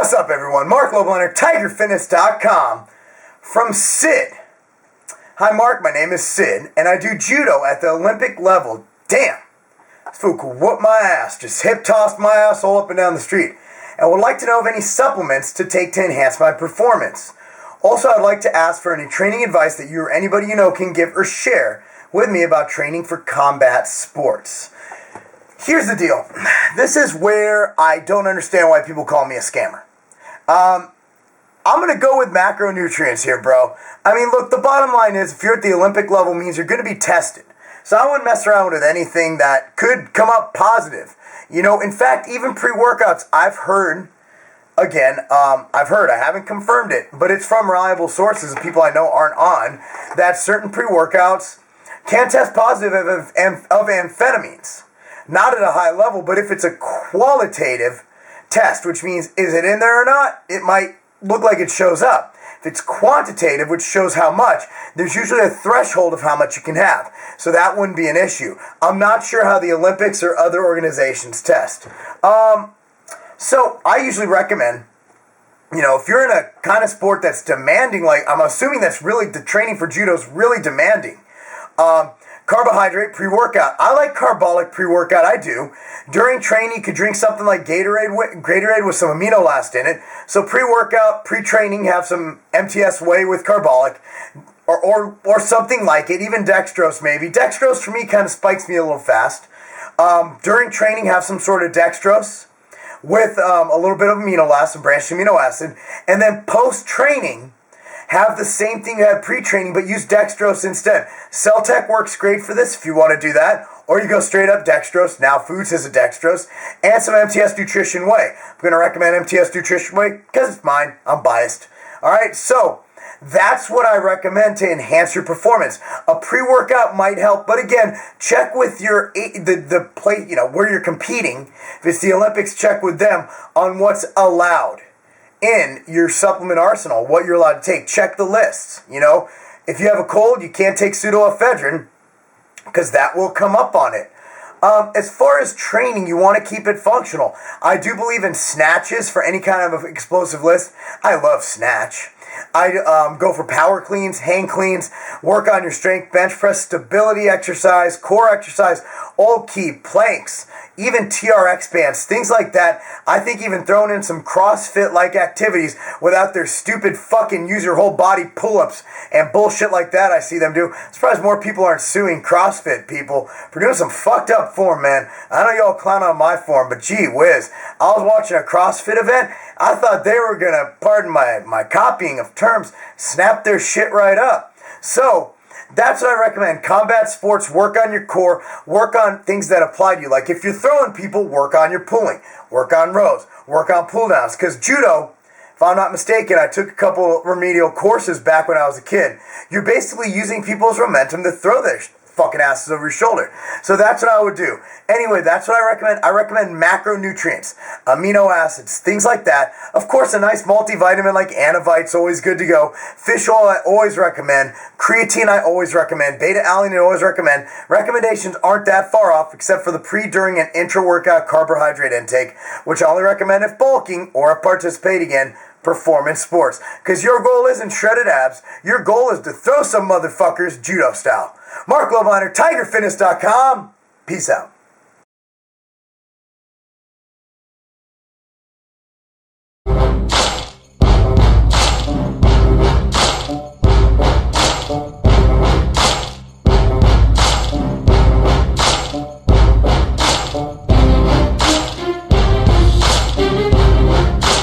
What's up, everyone? Marc Lobliner, TigerFitness.com from Sid. Hi, Mark. My name is Sid, and I do judo at the Olympic level. Damn. This fool could whoop my ass. Just hip-tossed my ass all up and down the street. And would like to know of any supplements to take to enhance my performance. Also, I'd like to ask for any training advice that you or anybody you know can give or share with me about training for combat sports. Here's the deal. This is where I don't understand why people call me a scammer. I'm going to go with macronutrients here, bro. I mean, look, the bottom line is if you're at the Olympic level means you're going to be tested. So I wouldn't mess around with anything that could come up positive. You know, in fact, even pre-workouts, I've heard, I haven't confirmed it, but it's from reliable sources of people I know aren't on, that certain pre-workouts can test positive of amphetamines. Not at a high level, but if it's a qualitative test, which means is it in there or not, it might look like it shows up. If it's quantitative, which shows how much, there's usually a threshold of how much you can have. So that wouldn't be an issue. I'm not sure how the Olympics or other organizations test. So I usually recommend, if you're in a kind of sport that's demanding, like I'm assuming that's really, the training for judo is really demanding. Carbohydrate pre-workout. I like carbolic pre-workout. I do. During training, you could drink something like Gatorade with some amino acid in it. So pre-workout, pre-training, have some MTS whey with carbolic, or something like it. Even dextrose maybe. Dextrose for me kind of spikes me a little fast. During training, have some sort of dextrose with a little bit of amino acid, branched amino acid, and then post-training, have the same thing you had pre-training, but use dextrose instead. Celtec works great for this if you want to do that. Or you go straight up dextrose. Now Foods has a dextrose. And some MTS Nutrition Whey. I'm going to recommend MTS Nutrition Whey because it's mine. I'm biased. Alright, so that's what I recommend to enhance your performance. A pre-workout might help, but again, check with your the plate, where you're competing. If it's the Olympics, check with them on what's allowed in your supplement arsenal, what you're allowed to take. Check the lists. If you have a cold, you can't take pseudoephedrine because that will come up on it. As far as training, you want to keep it functional. I do believe in snatches for any kind of explosive lift. I love snatch. I go for power cleans, hang cleans, work on your strength, bench press, stability exercise, core exercise, all key, planks, even TRX bands, things like that. I think even throwing in some CrossFit-like activities without their stupid fucking use your whole body pull-ups and bullshit like that I see them do. I'm surprised more people aren't suing CrossFit people for doing some fucked up form, man. I know y'all clown on my form, but gee whiz. I was watching a CrossFit event. I thought they were going to, pardon my copying of terms, snap their shit right up. So, that's what I recommend. Combat sports, work on your core, work on things that apply to you. Like if you're throwing people, work on your pulling, work on rows, work on pull downs. Because judo, if I'm not mistaken, I took a couple remedial courses back when I was a kid. You're basically using people's momentum to throw their fucking asses over your shoulder. So that's what I would do. Anyway, that's what I recommend. I recommend macronutrients, amino acids, things like that. Of course, a nice multivitamin like Anavite's always good to go. Fish oil I always recommend. Creatine I always recommend. Beta-alanine I always recommend. Recommendations aren't that far off except for the pre, during, and intra-workout carbohydrate intake, which I only recommend if bulking or participating in performance sports. Because your goal isn't shredded abs. Your goal is to throw some motherfuckers judo style. Marc Lobliner, TigerFitness.com. Peace out.